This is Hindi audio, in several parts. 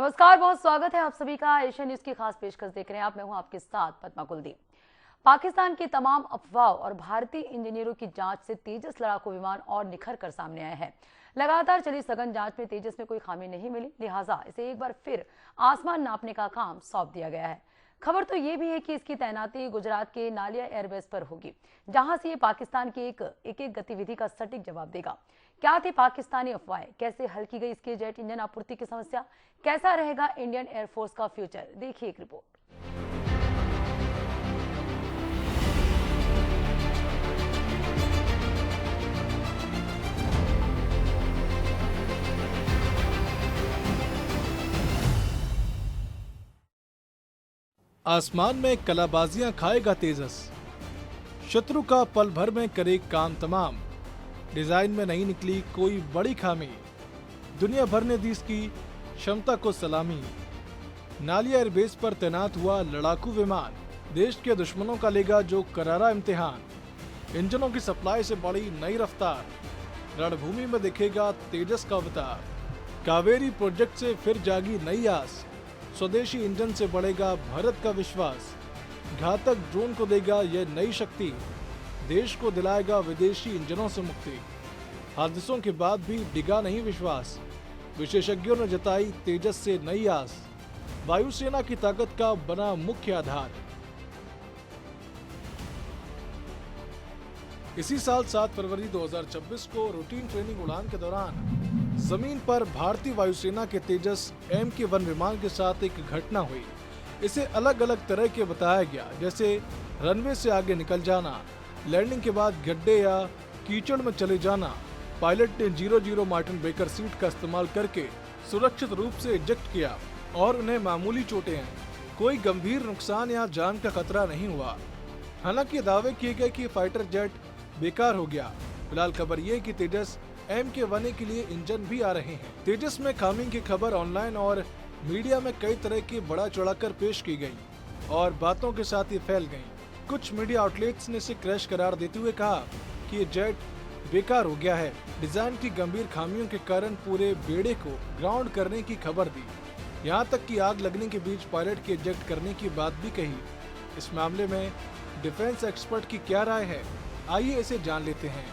नमस्कार, बहुत स्वागत है आप सभी का। एशियन न्यूज की खास पेशकश देख रहे हैं आप। मैं हूं आपके साथ पद्मा कुलदीप। पाकिस्तान की तमाम अफवाह और भारतीय इंजीनियरों की जांच से तेजस लड़ाकू विमान और निखर कर सामने आया है। लगातार चली सघन जांच में तेजस में कोई खामी नहीं मिली, लिहाजा इसे एक बार फिर आसमान नापने का काम सौंप दिया गया है। खबर तो ये भी है कि इसकी तैनाती गुजरात के नालिया एयरबेस पर होगी, जहां से ये पाकिस्तान की एक गतिविधि का सटीक जवाब देगा। क्या थी पाकिस्तानी अफवाहें, कैसे हल की गई इसकी जेट इंजन आपूर्ति की समस्या, कैसा रहेगा इंडियन एयरफोर्स का फ्यूचर, देखिए एक रिपोर्ट। आसमान में कलाबाजियां खाएगा तेजस, शत्रु का पल भर में करे काम तमाम। डिजाइन में नहीं निकली कोई बड़ी खामी, दुनिया भर ने दी इसकी क्षमता को सलामी। नालिया एयरबेस पर तैनात हुआ लड़ाकू विमान देश के दुश्मनों का लेगा जो करारा इम्तिहान। इंजनों की सप्लाई से बढ़ी नई रफ्तार, रणभूमि में दिखेगा तेजस का अवतार। कावेरी प्रोजेक्ट से फिर जागी नई आस, स्वदेशी इंजन से बढ़ेगा भारत का विश्वास। घातक ड्रोन को देगा यह नई शक्ति, देश को दिलाएगा विदेशी इंजनों से मुक्ति। हादसों के बाद भी डिगा नहीं विश्वास, विशेषज्ञों ने जताई तेजस से नई आस। वायुसेना की ताकत का बना मुख्य आधार। इसी साल 7 फरवरी 2026 को रूटीन ट्रेनिंग उड़ान के दौरान जमीन पर भारतीय वायुसेना के तेजस MK-1 विमान के साथ एक घटना हुई। इसे अलग अलग तरह के बताया गया, जैसे रनवे से आगे निकल जाना, लैंडिंग के बाद गड्ढे या कीचड़ में चले जाना। पायलट ने 00 मार्टिन बेकर सीट का इस्तेमाल करके सुरक्षित रूप से इजेक्ट किया और उन्हें मामूली चोटें हैं। कोई गंभीर नुकसान या जान का खतरा नहीं हुआ। हालांकि दावे किए गए कि फाइटर जेट बेकार हो गया। फिलहाल खबर ये कि तेजस MK-1 के लिए इंजन भी आ रहे हैं। तेजस में खामी की खबर ऑनलाइन और मीडिया में कई तरह की बढ़ा चढ़ाकर पेश की गई और बातों के साथ ही फैल गई। कुछ मीडिया आउटलेट्स ने इसे क्रैश करार देते हुए कहा कि ये जेट बेकार हो गया है। डिजाइन की गंभीर खामियों के कारण पूरे बेड़े को ग्राउंड करने की खबर दी। यहाँ तक कि आग लगने के बीच पायलट के इजेक्ट करने की बात भी कही। इस मामले में डिफेंस एक्सपर्ट की क्या राय है, आइए इसे जान लेते हैं।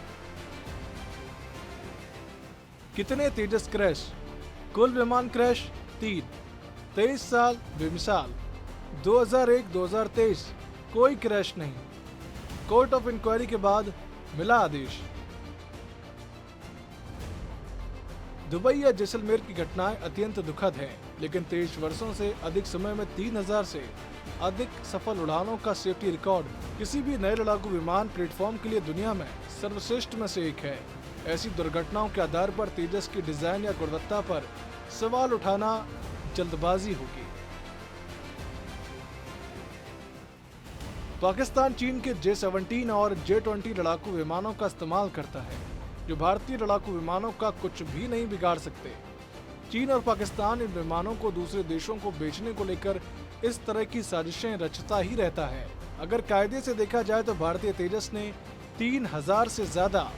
कितने तेजस क्रैश? कुल विमान क्रैश 3। 23 साल बेमिसाल। 2001-2023 कोई क्रैश नहीं। कोर्ट ऑफ इंक्वायरी के बाद मिला आदेश। दुबई या जैसलमेर की घटनाएं अत्यंत दुखद हैं, लेकिन 23 वर्षों से अधिक समय में 3000 से अधिक सफल उड़ानों का सेफ्टी रिकॉर्ड किसी भी नए लड़ाकू विमान प्लेटफॉर्म के लिए दुनिया में सर्वश्रेष्ठ में से एक है। ऐसी दुर्घटनाओं के आधार पर तेजस की डिजाइन या गुणवत्ता पर सवाल उठाना जल्दबाजी होगी। पाकिस्तान चीन के J-17 और J-20 लड़ाकू विमानों का इस्तेमाल करता है, जो भारतीय लड़ाकू विमानों का कुछ भी नहीं बिगाड़ सकते। चीन और पाकिस्तान इन विमानों को दूसरे देशों को बेचने को लेकर इस तरह की साजिशें रचता ही रहता है। अगर कायदे से देखा जाए तो भारतीय तेजस ने 3000 से ज्यादा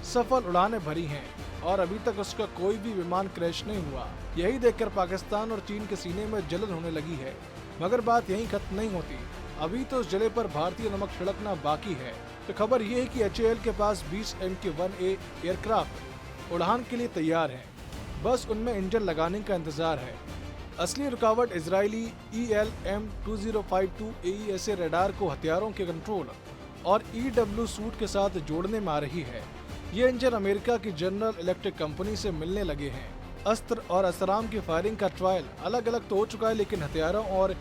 सफल उड़ानें भरी हैं और अभी तक उसका कोई भी विमान क्रैश नहीं हुआ। यही देखकर पाकिस्तान और चीन के सीने में जलन होने लगी है। मगर बात यहीं खत्म नहीं होती, अभी तो उस जले पर भारतीय नमक छिड़कना बाकी है। तो खबर ये है कि HAL के पास 20 MK-1A एयरक्राफ्ट उड़ान के लिए तैयार हैं, बस उनमें इंजन लगाने का इंतजार है। असली रुकावट इजरायली ELM-2052 AESA रडार को हथियारों के कंट्रोल और EW सूट के साथ जोड़ने में आ रही है। ये इंजन अमेरिका की जनरल इलेक्ट्रिक कंपनी से मिलने लगे हैं। अस्त्र और असराम की फायरिंग का ट्रायल अलग अलग तो हो चुका है, लेकिन हथियारों और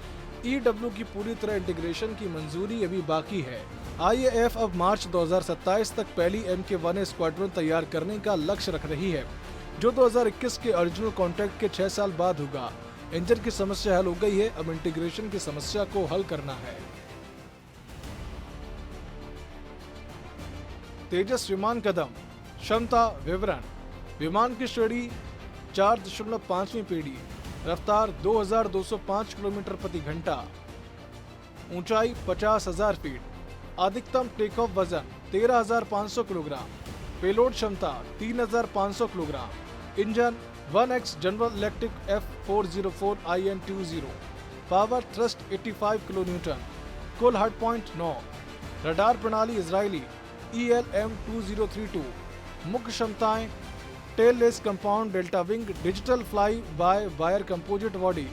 EW की पूरी तरह इंटीग्रेशन की मंजूरी अभी बाकी है। IAF अब मार्च 2027 तक पहली MK-1A स्क्वाड्रन तैयार करने का लक्ष्य रख रही है, जो 2021 के ओरिजिनल कॉन्ट्रैक्ट के 6 साल बाद होगा। इंजन की समस्या हल हो गई है, अब इंटीग्रेशन की समस्या को हल करना है। तेजस विमान कदम, क्षमता विवरण। विमान की श्रेणी 4.5वीं पीढ़ी, रफ्तार 2205 किलोमीटर प्रति घंटा, ऊंचाई 50,000 फीट, अधिकतम टेक ऑफ वजन 13,500 किलोग्राम, पेलोड क्षमता 3,500 kilogram, engine 1X general electric F404 IN20, power thrust 85 kilonewton, कुल हार्ड पॉइंट 9, रडार प्रणाली इजरायली ELM2032, मुख्य क्षमताएं tailless compound delta wing, digital fly by wire composite body,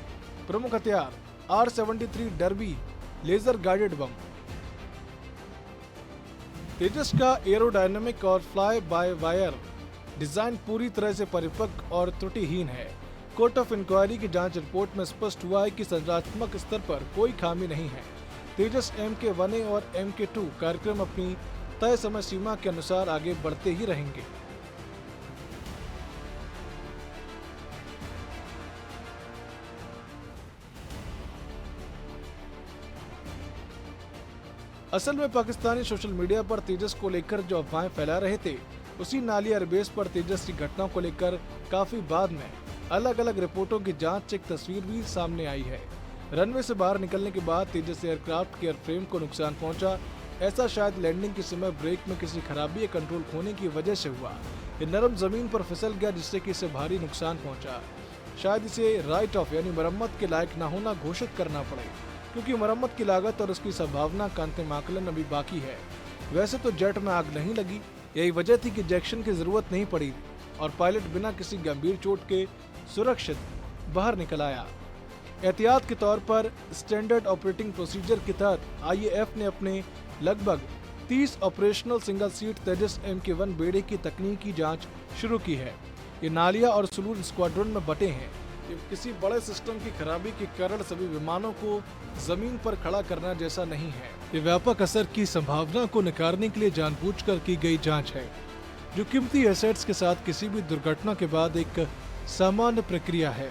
प्रमुख हथियार R-73 Derby laser guided bomb. Tejas का एरोडायनेमिक और फ्लाई बाय वायर डिजाइन पूरी तरह से परिपक्व और त्रुटिहीन है। कोर्ट ऑफ इंक्वायरी की जांच रिपोर्ट में स्पष्ट हुआ है कि संरचनात्मक स्तर पर कोई खामी नहीं है। तेजस MK-1A और MK-2 कार्यक्रम अपनी तय समय सीमा के अनुसार आगे बढ़ते ही रहेंगे। असल में पाकिस्तानी सोशल मीडिया पर तेजस को लेकर जो अफवाहें फैला रहे थे, उसी नाली एयरबेस पर तेजस की घटना को लेकर काफी बाद में अलग अलग रिपोर्टों की जांच एक तस्वीर भी सामने आई है। रनवे से बाहर निकलने के बाद तेजस एयरक्राफ्ट के एयरफ्रेम को नुकसान पहुंचा। ऐसा शायद लैंडिंग के समय ब्रेक में किसी खराबी या कंट्रोल खोने की वजह से हुआ। ये नरम जमीन पर फिसल गया, जिससे कि इसे भारी नुकसान पहुंचा। शायद इसे राइट ऑफ यानी मरम्मत के लायक न होना घोषित करना पड़े, क्योंकि मरम्मत की लागत और उसकी संभावना का अंतिम आकलन अभी बाकी है। वैसे तो जेट में आग नहीं लगी, यही वजह थी कि इंजेक्शन की जरूरत नहीं पड़ी और पायलट बिना किसी गंभीर चोट के सुरक्षित बाहर निकल आया। एहतियात के तौर पर स्टैंडर्ड ऑपरेटिंग प्रोसीजर के तहत IAF ने अपने लगभग 30 ऑपरेशनल सिंगल सीट तेजस MK-1 बेड़े की तकनीकी जांच शुरू की है। ये नालिया और सुलूर स्क्वाड्रन में बटे हैं। ये किसी बड़े सिस्टम की खराबी के कारण सभी विमानों को जमीन पर खड़ा करना जैसा नहीं है। ये व्यापक असर की संभावना को नकारने के लिए जानबूझकर की गई जांच है, जो कीमती एसेट्स के साथ किसी भी दुर्घटना के बाद एक सामान्य प्रक्रिया है।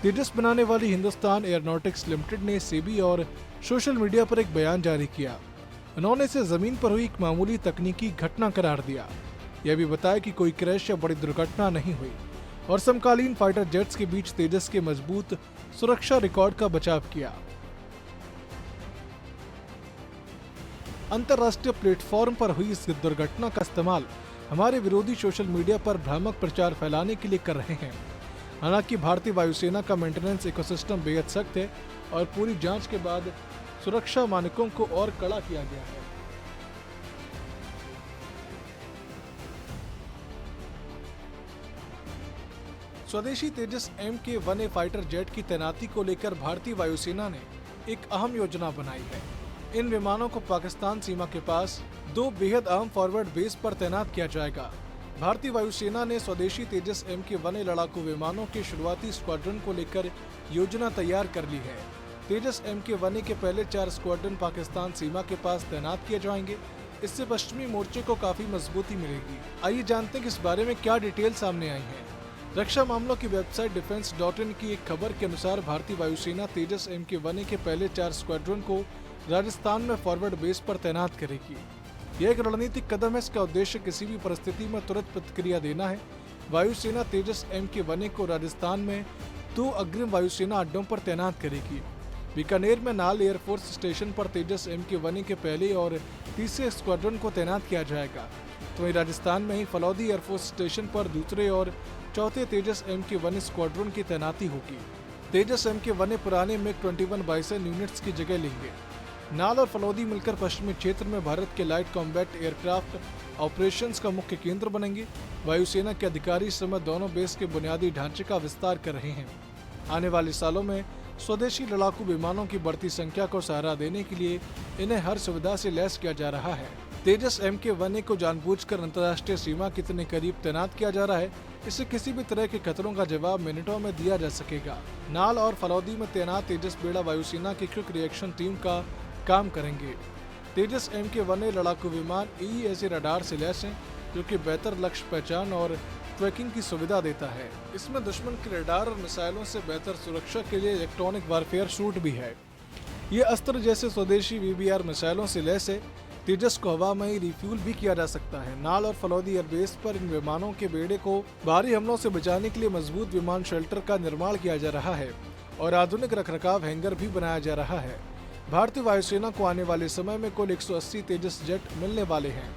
तेजस बनाने वाली हिंदुस्तान एयरोनॉटिक्स लिमिटेड ने सेबी और सोशल मीडिया पर एक बयान जारी किया। उन्होंने इसे जमीन पर हुई एक मामूली तकनीकी घटना करार दिया। यह भी बताया कि कोई क्रैश या बड़ी दुर्घटना नहीं हुई और समकालीन फाइटर जेट्स के बीच तेजस के मजबूत सुरक्षा रिकॉर्ड का बचाव किया। अंतर्राष्ट्रीय प्लेटफॉर्म पर हुई इस दुर्घटना का इस्तेमाल हमारे विरोधी सोशल मीडिया पर भ्रामक प्रचार फैलाने के लिए कर रहे हैं। हालांकि भारतीय वायुसेना का मेंटेनेंस इकोसिस्टम बेहद सख्त है और पूरी जांच के बाद सुरक्षा मानकों को और कड़ा किया गया है। स्वदेशी तेजस MK-1A फाइटर जेट की तैनाती को लेकर भारतीय वायुसेना ने एक अहम योजना बनाई है। इन विमानों को पाकिस्तान सीमा के पास 2 बेहद अहम फॉरवर्ड बेस पर तैनात किया जाएगा। भारतीय वायुसेना ने स्वदेशी तेजस MK-1A लड़ाकू विमानों के शुरुआती स्क्वाड्रन को लेकर योजना तैयार कर ली है। तेजस MK-1A के पहले 4 स्क्वाड्रन पाकिस्तान सीमा के पास तैनात किए जाएंगे। इससे पश्चिमी मोर्चे को काफी मजबूती मिलेगी। आइए जानते हैं कि इस बारे में क्या डिटेल सामने आई है। रक्षा मामलों की वेबसाइट defense.in की एक खबर के अनुसार भारतीय वायुसेना तेजस MK-1A के पहले 4 स्क्वाड्रन को राजस्थान में फॉरवर्ड बेस पर तैनात करेगी। यह एक रणनीतिक कदम है। इसका उद्देश्य किसी भी परिस्थिति में तुरंत प्रतिक्रिया देना है। वायुसेना तेजस MK-1A को राजस्थान में 2 अग्रिम वायुसेना अड्डों पर तैनात करेगी। बीकानेर में नाल एयरफोर्स स्टेशन पर तेजस MK-1A के पहले और तीसरे स्क्वाड्रन को तैनात किया जाएगा। तो वहीं राजस्थान में ही फलौदी एयरफोर्स स्टेशन पर दूसरे और चौथे तेजस MK-1A स्क्वाड्रन की तैनाती होगी। तेजस MK-1A पुराने MiG-21 बाइसन यूनिट्स की जगह लेंगे। नाल और फलौदी मिलकर पश्चिमी क्षेत्र में भारत के लाइट कॉम्बैट एयरक्राफ्ट ऑपरेशंस का मुख्य केंद्र बनेंगे। वायुसेना के अधिकारी इस समय दोनों बेस के बुनियादी ढांचे का विस्तार कर रहे हैं। आने वाले सालों में स्वदेशी लड़ाकू विमानों की बढ़ती संख्या को सहारा देने के लिए इन्हें हर सुविधा से लैस किया जा रहा है। तेजस MK-1A को जानबूझकर अंतर्राष्ट्रीय सीमा के इतने करीब तैनात किया जा रहा है, इससे किसी भी तरह के खतरों का जवाब मिनटों में दिया जा सकेगा। नाल और फलौदी में तैनात तेजस बेड़ा वायुसेना की क्विक रिएक्शन टीम का काम करेंगे। तेजस MK-1A लड़ाकू विमान AESA रडार से लैस हैं, जो कि बेहतर लक्ष्य पहचान और ट्रैकिंग की सुविधा देता है। इसमें दुश्मन के रडार और मिसाइलों से बेहतर सुरक्षा के लिए इलेक्ट्रॉनिक वारफेयर सूट भी है। ये अस्त्र जैसे स्वदेशी VBR मिसाइलों से लैस है। तेजस को हवा में ही रिफ्यूल भी किया जा सकता है। नाल और फलौदी एयरबेस पर इन विमानों के बेड़े को भारी हमलों से बचाने के लिए मजबूत विमान शेल्टर का निर्माण किया जा रहा है और आधुनिक रखरखाव हैंगर भी बनाया जा रहा है। भारतीय वायुसेना को आने वाले समय में कुल 180 तेजस जेट मिलने वाले हैं।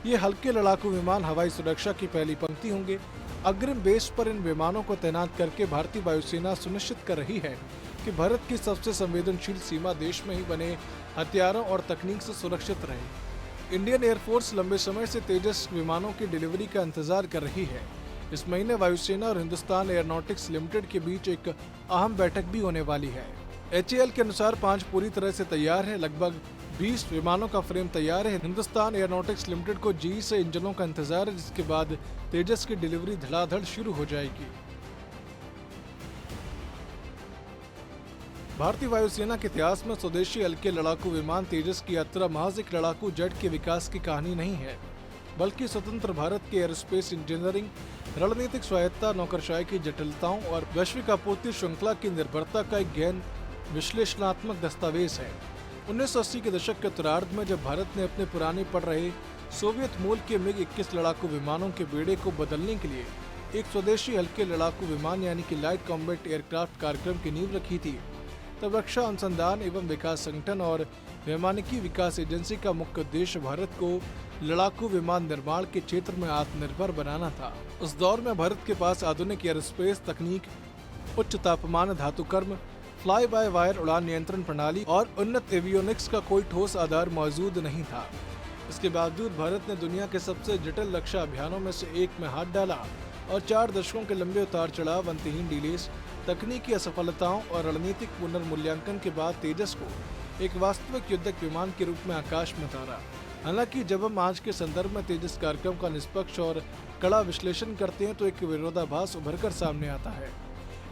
ये हल्के लड़ाकू विमान हवाई सुरक्षा की पहली पंक्ति होंगे। अग्रिम बेस पर इन विमानों को तैनात करके भारतीय वायुसेना सुनिश्चित कर रही है कि भारत की सबसे संवेदनशील सीमा देश में ही बने हथियारों और तकनीक से सुरक्षित रहे। इंडियन एयरफोर्स लंबे समय से तेजस विमानों की डिलीवरी का इंतजार कर रही है। इस महीने वायुसेना और हिंदुस्तान एयरोनॉटिक्स लिमिटेड के बीच एक अहम बैठक भी होने वाली है। HAL के अनुसार 5 पूरी तरह से तैयार है, लगभग 20 विमानों का फ्रेम तैयार है। हिंदुस्तान एयरोनॉटिक्स लिमिटेड को GE से इंजनों का इंतजार है, जिसके बाद तेजस की डिलीवरी धड़ाधड़ शुरू हो जाएगी। भारतीय वायुसेना के इतिहास में स्वदेशी हल्के लड़ाकू विमान तेजस की यात्रा महज एक लड़ाकू जेट के विकास की कहानी नहीं है, बल्कि स्वतंत्र भारत के एयरोस्पेस इंजीनियरिंग, रणनीतिक स्वायत्ता, नौकरशाही की जटिलताओं और वैश्विक आपूर्ति श्रृंखला की निर्भरता का एक गहन विश्लेषणात्मक दस्तावेज है। 1980 के दशक के उत्तरार्ध में जब भारत ने अपने पुराने पड़ रहे सोवियत मूल के MiG-21 लड़ाकू विमानों के बेड़े को बदलने के लिए एक स्वदेशी हल्के लड़ाकू विमान यानी कि लाइट कॉम्बैट एयरक्राफ्ट कार्यक्रम की नींव रखी थी, तब रक्षा अनुसंधान एवं विकास संगठन और वैमानिकी विकास एजेंसी का मुख्य उद्देश्य भारत को लड़ाकू विमान निर्माण के क्षेत्र में आत्मनिर्भर बनाना था। उस दौर में भारत के पास आधुनिक एयरोस्पेस तकनीक, उच्च तापमान धातुकर्म, फ्लाई बाय वायर उड़ान नियंत्रण प्रणाली और उन्नत एवियोनिक्स का कोई ठोस आधार मौजूद नहीं था। इसके बावजूद भारत ने दुनिया के सबसे जटिल रक्षा अभियानों में से एक में हाथ डाला और 4 दशकों के लंबे उतार चढ़ाव, अंतहीन डिलेस, तकनीकी असफलताओं और रणनीतिक पुनर्मूल्यांकन के बाद तेजस को एक वास्तविक युद्धक विमान के रूप में आकाश में उतारा। हालांकि जब हम आज के संदर्भ में तेजस कार्यक्रम का निष्पक्ष और कड़ा विश्लेषण करते हैं तो एक विरोधाभास उभरकर सामने आता है।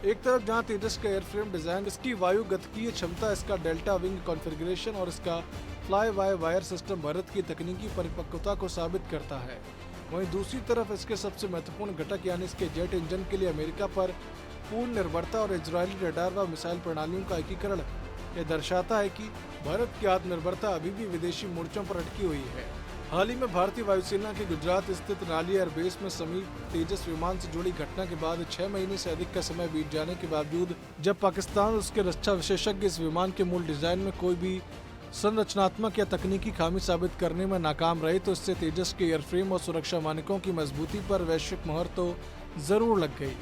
एक तरफ जहां तेजस का एयरफ्रेम डिजाइन, इसकी वायु गतिकीय क्षमता, इसका डेल्टा विंग कॉन्फ़िगरेशन और इसका fly by wire system Bharat की तकनीकी परिपक्वता को साबित करता है, वहीं दूसरी तरफ इसके सबसे महत्वपूर्ण घटक यानी इसके जेट इंजन के लिए अमेरिका पर पूर्ण निर्भरता और इजरायली रडार व मिसाइल प्रणालियों का एकीकरण यह दर्शाता है कि भारत की आत्मनिर्भरता अभी भी विदेशी मोर्चों पर अटकी हुई है। हाल ही में भारतीय वायुसेना के गुजरात स्थित नाली एयरबेस में समीप तेजस विमान से जुड़ी घटना के बाद 6 महीने से अधिक का समय बीत जाने के बावजूद जब पाकिस्तान और उसके रक्षा विशेषज्ञ इस विमान के मूल डिजाइन में कोई भी संरचनात्मक या तकनीकी खामी साबित करने में नाकाम रहे, तो इससे तेजस के एयरफ्रेम और सुरक्षा मानकों की मजबूती पर वैश्विक मोहर तो जरूर लग गई।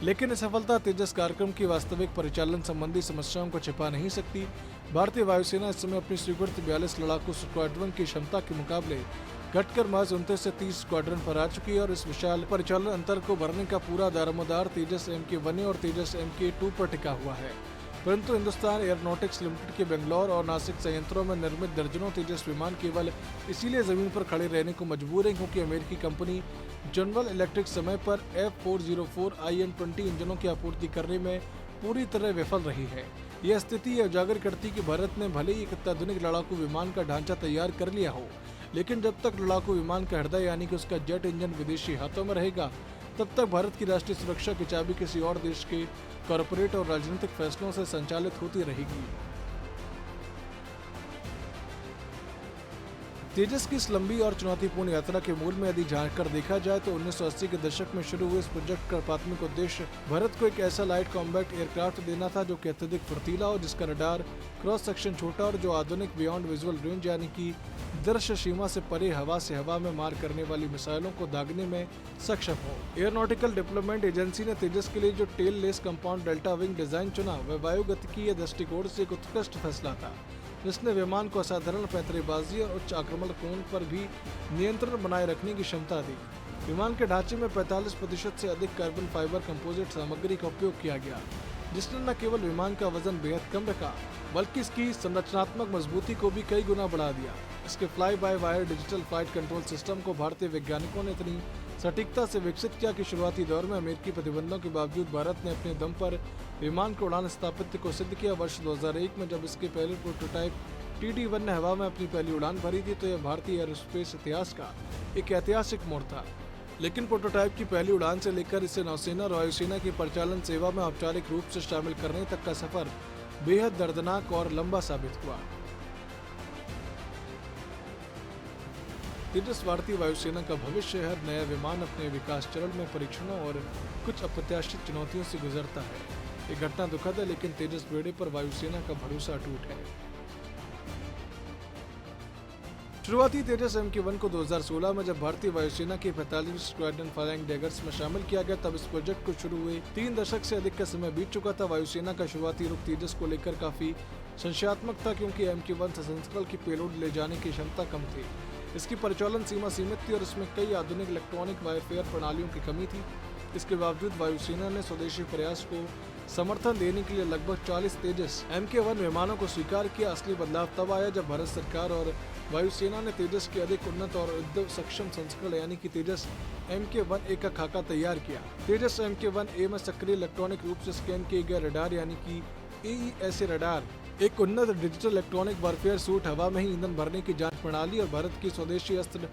लेकिन सफलता तेजस कार्यक्रम की वास्तविक परिचालन संबंधी समस्याओं को छिपा नहीं सकती। भारतीय वायुसेना इस समय अपनी स्वीकृत 42 लड़ाकू स्क्वाड्रन की क्षमता के मुकाबले घटकर महज 29 से 30 स्क्वाड्रन पर आ चुकी है और इस विशाल परिचालन अंतर को भरने का पूरा दारोमदार तेजस MK-1A और तेजस MK-2 पर टिका हुआ है। परंतु हिंदुस्तान एयरोनॉटिक्स लिमिटेड के बेंगलौर और नासिक संयंत्रों में निर्मित दर्जनों तेजस विमान केवल इसीलिए जमीन पर खड़े रहने को मजबूर है क्योंकि अमेरिकी कंपनी जनरल इलेक्ट्रिक समय पर F404 IN-20 इंजनों की आपूर्ति करने में पूरी तरह विफल रही है। यह स्थिति यह उजागर करती कि भारत ने भले ही एक अत्याधुनिक लड़ाकू विमान का ढांचा तैयार कर लिया हो, लेकिन जब तक लड़ाकू विमान का हृदय यानी कि उसका जेट इंजन विदेशी हाथों में रहेगा, तब तक भारत की राष्ट्रीय सुरक्षा की चाबी किसी और देश के कॉरपोरेट और राजनीतिक फैसलों से संचालित होती रहेगी। तेजस की इस लंबी और चुनौतीपूर्ण यात्रा के मूल में यदि झांककर देखा जाए तो 1980 के दशक में शुरू हुए इस प्रोजेक्ट का प्राथमिक उद्देश्य भारत को एक ऐसा लाइट कॉम्बैट एयरक्राफ्ट देना था जो कि अत्यधिक फुर्तीला हो, जिसका रडार क्रॉस सेक्शन छोटा और जो आधुनिक बियॉन्ड विजुअल रेंज यानी कि दृश्य सीमा से परे हवा से हवा में मार करने वाली मिसाइलों को दागने में सक्षम हो। एयरोनॉटिकल डेवलपमेंट एजेंसी ने तेजस के लिए जो tailless compound delta wing design चुना वह वायु गतिकीय दृष्टिकोण से एक उत्कृष्ट फैसला था, जिसने विमान को असाधारण पैंतरेबाजी और उच्च आक्रमण कोण पर भी नियंत्रण बनाए रखने की क्षमता दी। विमान के ढांचे में 45% से अधिक कार्बन फाइबर कंपोजिट सामग्री का उपयोग किया गया, जिसने न केवल विमान का वजन बेहद कम रखा बल्कि इसकी संरचनात्मक मजबूती को भी कई गुना बढ़ा दिया। इसके fly by wire digital flight control system को भारतीय वैज्ञानिकों ने इतनी सटीकता से विकसित किया कि शुरुआती दौर में अमेरिकी प्रतिबंधों के बावजूद भारत ने अपने दम पर विमान के उड़ान स्थापित्य को सिद्ध किया। वर्ष 2001 में जब इसके पहले प्रोटोटाइप TD-1 ने हवा में अपनी पहली उड़ान भरी थी तो यह भारतीय एयरोस्पेस इतिहास का एक ऐतिहासिक मोड़ था। लेकिन प्रोटोटाइप की पहली उड़ान से लेकर इसे नौसेना और वायुसेना की परिचालन सेवा में औपचारिक रूप से शामिल करने तक का सफर बेहद दर्दनाक और लंबा साबित हुआ। तेजस भारतीय वायुसेना का भविष्य है। हर नया विमान अपने विकास चरण में परीक्षणों और कुछ अप्रत्याशित चुनौतियों से गुजरता है। ये घटना दुखद है, लेकिन तेजस बेड़े पर वायुसेना का भरोसा अटूट है। शुरुआती तेजस MK-1 को 2016 में जब भारतीय वायुसेना के 45 स्क्वाड्रन फ्लाइंग डैगर्स में शामिल किया गया, तब इस प्रोजेक्ट को शुरू हुए 3 दशक से अधिक का समय बीत चुका था। वायुसेना का शुरुआती रुख तेजस को लेकर काफी संशयात्मक था, क्योंकि MK-1 संस्करण की पेलोड ले जाने की क्षमता कम थी। इसकी परिचालन सीमा सीमित थी और इसमें कई आधुनिक इलेक्ट्रॉनिक वारफेयर प्रणालियों की कमी थी। इसके बावजूद वायुसेना ने स्वदेशी प्रयास को समर्थन देने के लिए लगभग 40 तेजस MK-1 विमानों को स्वीकार किया। असली बदलाव तब आया जब भारत सरकार और वायुसेना ने तेजस के अधिक उन्नत और युद्ध सक्षम संस्करण यानी कि तेजस MK-1A का खाका तैयार किया। तेजस MK-1A में सक्रिय इलेक्ट्रॉनिक रूप से स्कैन किए गए रडार यानी कि AESA रडार, एक उन्नत डिजिटल इलेक्ट्रॉनिक वारफेयर सूट, हवा में ही ईंधन भरने की जांच प्रणाली और भारत की स्वदेशी अस्त्र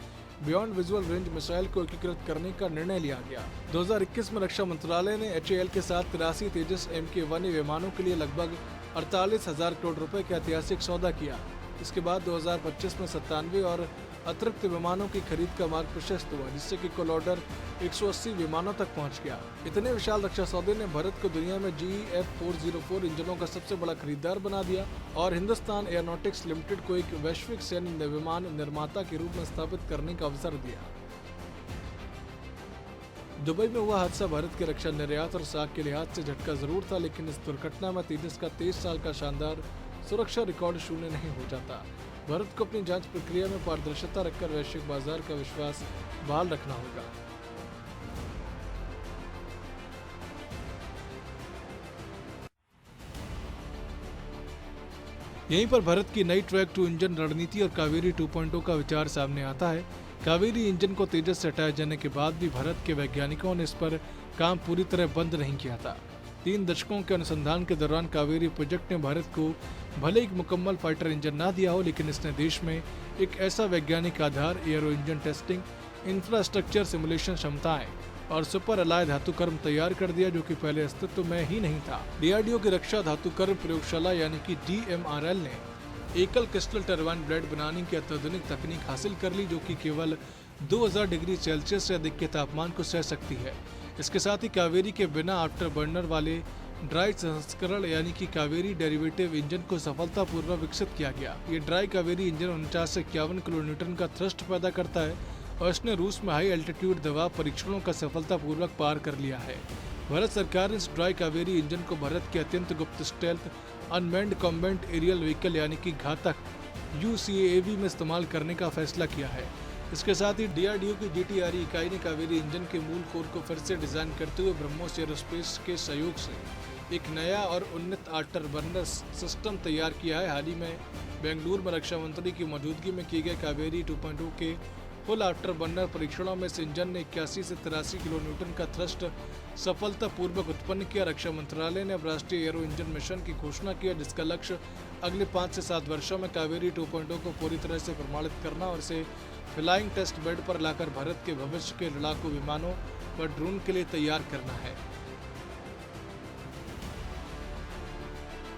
बियॉन्ड विजुअल रेंज मिसाइल को एकीकृत करने का निर्णय लिया गया। 2021 में रक्षा मंत्रालय ने HAL के साथ 83 तेजस MK-1A विमानों के लिए लगभग 48,000 करोड़ रुपए का ऐतिहासिक सौदा किया। इसके बाद 2025 में 97 और अतिरिक्त विमानों की खरीद का मार्ग प्रशस्त हुआ, जिससे कि कुल ऑर्डर 180 विमानों तक पहुंच गया। इतने विशाल रक्षा सौदे ने भारत को दुनिया में GE F404 इंजनों का सबसे बड़ा खरीदार बना दिया और हिंदुस्तान एयरोनॉटिक्स लिमिटेड को एक वैश्विक सैन्य विमान निर्माता के रूप में स्थापित करने का अवसर दिया। दुबई में हुआ हादसा भारत के रक्षा निर्यात और साख के लिहाज से झटका जरूर था, लेकिन इस दुर्घटना में तेजस का 23 साल का शानदार सुरक्षा रिकॉर्ड शून्य नहीं हो जाता। भारत को अपनी जांच प्रक्रिया में पारदर्शिता रखकर वैश्विक बाजार का विश्वास बहाल रखना होगा। यहीं पर भारत की नई ट्रैक 2 इंजन रणनीति और कावेरी 2.0 का विचार सामने आता है। कावेरी इंजन को तेजस से हटाए जाने के बाद भी भारत के वैज्ञानिकों ने इस पर काम पूरी तरह बंद नहीं किया था। 3 दशकों के अनुसंधान के दौरान कावेरी प्रोजेक्ट ने भारत को भले एक मुकम्मल फाइटर इंजन ना दिया हो, लेकिन इसने देश में एक ऐसा वैज्ञानिक आधार, aero engine testing, infrastructure, simulation क्षमताएं और सुपर अलाय धातुकर्म तैयार कर दिया, जो कि पहले अस्तित्व में ही नहीं था। DRDO की रक्षा धातुकर्म प्रयोगशाला यानी कि DMRL ने एकल क्रिस्टल टरबाइन ब्लेड बनाने की अत्याधुनिक तकनीक हासिल कर ली, जो कि केवल 2000 डिग्री सेल्सियस से अधिक के तापमान को सह सकती है। इसके साथ ही कावेरी के बिना आफ्टर बर्नर वाले ड्राई संस्करण यानी कि कावेरी डेरिवेटिव इंजन को सफलतापूर्वक विकसित किया गया। ये ड्राई कावेरी इंजन 49 से 51 किलो न्यूटन का थ्रस्ट पैदा करता है और इसने रूस में हाई एल्टीट्यूड दबाव परीक्षणों का सफलतापूर्वक पार कर लिया है। भारत सरकार ने इस ड्राई कावेरी इंजन को भारत के अत्यंत गुप्त stealth unmanned combat aerial vehicle यानी कि घातक UCAV में इस्तेमाल करने का फैसला किया है। इसके साथ ही DRDO की GTRE इकाई ने कावेरी इंजन के मूल कोर को फिर से डिजाइन करते हुए ब्रह्मोस एरोस्पेस के सहयोग से एक नया और उन्नत आफ्टर बर्नर सिस्टम तैयार किया है। हाल ही में बेंगलुरु में रक्षा मंत्री की मौजूदगी में किए गए कावेरी 2.0 के फुल आफ्टर बर्नर परीक्षणों में इस इंजन ने 81 से 83 किलो न्यूटन का थ्रस्ट सफलतापूर्वक उत्पन्न किया। रक्षा मंत्रालय ने अब राष्ट्रीय एरो इंजन मिशन की घोषणा किया, जिसका लक्ष्य अगले 5 से 7 वर्षों में कावेरी 2.0 को पूरी तरह से प्रमाणित करना और इसे फ्लाइंग टेस्ट बेड पर लाकर भारत के भविष्य के लड़ाकू विमानों व ड्रोन के लिए तैयार करना है।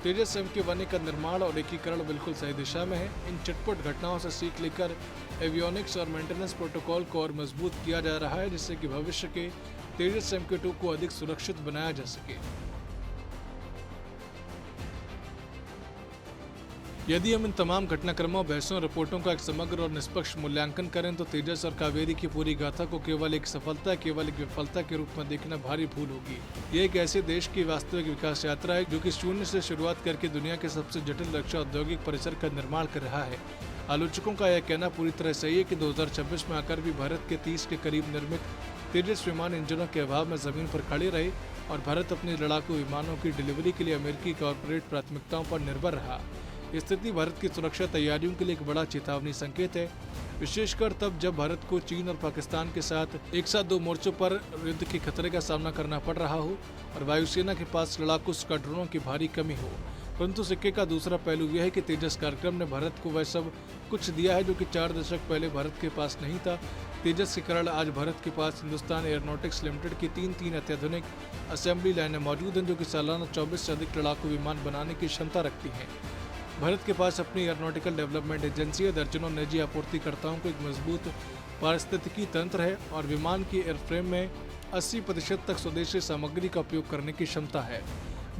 तेजस MK-1A का निर्माण और एकीकरण बिल्कुल सही दिशा में है। इन चटपट घटनाओं से सीख लेकर एवियोनिक्स और मेंटेनेंस प्रोटोकॉल को और मजबूत किया जा रहा है, जिससे कि भविष्य के तेजस MK-2 को अधिक सुरक्षित बनाया जा सके। यदि हम इन तमाम घटनाक्रमों, बहसों, रिपोर्टों का एक समग्र और निष्पक्ष मूल्यांकन करें तो तेजस और कावेरी की पूरी गाथा को केवल एक सफलता, केवल एक विफलता के रूप में देखना भारी भूल होगी। ये एक ऐसे देश की वास्तविक विकास यात्रा है जो कि शून्य से शुरुआत करके दुनिया के सबसे जटिल रक्षा औद्योगिक परिसर का निर्माण कर रहा है। आलोचकों का यह कहना पूरी तरह सही है कि 2026 में आकर भी भारत के 30 के करीब निर्मित तेजस विमान इंजनों के अभाव में जमीन पर खड़े रहे और भारत अपने लड़ाकू विमानों की डिलीवरी के लिए अमेरिकी कॉर्पोरेट प्राथमिकताओं पर निर्भर रहा। स्थिति भारत की सुरक्षा तैयारियों के लिए एक बड़ा चेतावनी संकेत है, विशेषकर तब जब भारत को चीन और पाकिस्तान के साथ एक साथ 2 मोर्चों पर युद्ध के खतरे का सामना करना पड़ रहा हो और वायुसेना के पास लड़ाकू स्क्वाड्रनों की भारी कमी हो। परंतु सिक्के का दूसरा पहलू यह है कि तेजस कार्यक्रम ने भारत को वह सब कुछ दिया है जो कि 4 दशक पहले भारत के पास नहीं था। तेजस के कारण आज भारत के पास हिंदुस्तान एयरोनॉटिक्स लिमिटेड की 3 अत्याधुनिक असेंबली लाइनें मौजूद हैं, जो कि सालाना 24 से अधिक लड़ाकू विमान बनाने की क्षमता रखती हैं। भारत के पास अपनी एयरोनॉटिकल डेवलपमेंट एजेंसी है, दर्जनों निजी आपूर्तिकर्ताओं को एक मजबूत पारिस्थितिकी तंत्र है और विमान की एयरफ्रेम में 80% तक स्वदेशी सामग्री का उपयोग करने की क्षमता है।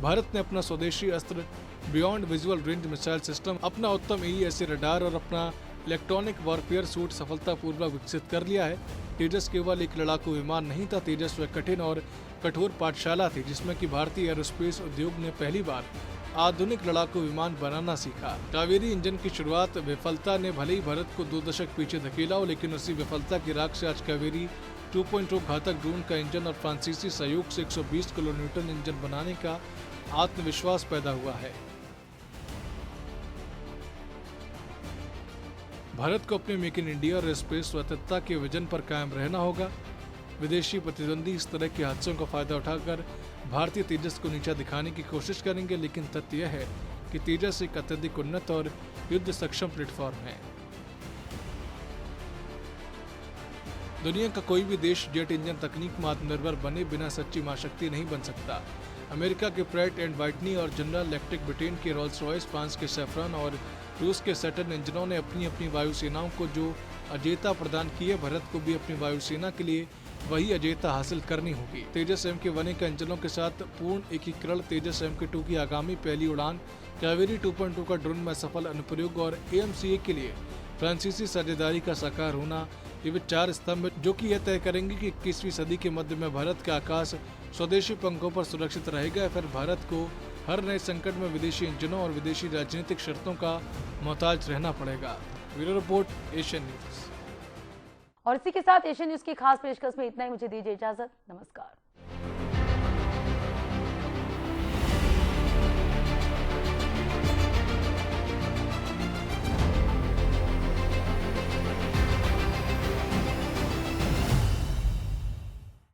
भारत ने अपना स्वदेशी अस्त्र beyond visual range missile system, अपना उत्तम AESA रडार और अपना इलेक्ट्रॉनिक वॉरफेयर सूट सफलतापूर्वक विकसित कर लिया है। तेजस केवल एक लड़ाकू विमान नहीं था, तेजस वह कठिन और कठोर पाठशाला थी जिसमें कि भारतीय एरोस्पेस उद्योग ने पहली बार आधुनिक लड़ाकू विमान बनाना सीखा। कावेरी इंजन की शुरुआत विफलता ने भले ही भारत को 2 दशक पीछे धकेला हो, लेकिन उसी विफलता की राख से आज कावेरी 2.2 घातक ड्रोन का इंजन और फ्रांसीसी सहयोग से 120 किलो न्यूटन इंजन बनाने का आत्मविश्वास पैदा हुआ है। भारत को अपने मेक इन इंडिया और स्पेस स्वतंत्रता के विजन पर कायम रहना होगा। विदेशी प्रतिद्वंदी इस तरह के हादसों का फायदा उठाकर भारतीय तेजस को नीचा दिखाने की कोशिश करेंगे, लेकिन तथ्य यह है कि तेजस एक अत्यधिक उन्नत और युद्ध सक्षम प्लेटफॉर्म है। दुनिया का कोई भी देश जेट इंजन तकनीक में आत्मनिर्भर बने बिना सच्ची महाशक्ति नहीं बन सकता। अमेरिका के प्रैट एंड वाइटनी और जनरल इलेक्ट्रिक, ब्रिटेन के रोल्स रॉयस, फ्रांस के सैफरन और रूस के सैटर्न इंजनों ने अपनी अपनी वायुसेनाओं को जो अजेयता प्रदान की है, भारत को भी अपनी वायुसेना के लिए वही अजेयता हासिल करनी होगी। तेजस MK-1 का इंजनों के साथ पूर्ण एकीकरण तेजस MK-2 की आगामी पहली उड़ान, कावेरी 2.2 का ड्रोन में सफल अनुप्रयोग और AMCA के लिए फ्रांसीसी साझेदारी का साकार होना, ये वे 4 स्तंभ जो कि यह तय करेंगे कि 21वीं सदी के मध्य में भारत का आकाश स्वदेशी पंखों पर सुरक्षित रहेगा या फिर भारत को हर नए संकट में विदेशी इंजनों और विदेशी राजनीतिक शर्तों का मोहताज रहना पड़ेगा। Bureau report, Asian news. और इसी के साथ एशियन न्यूज की खास पेशकश में इतना ही। मुझे दीजिए इजाजत। नमस्कार।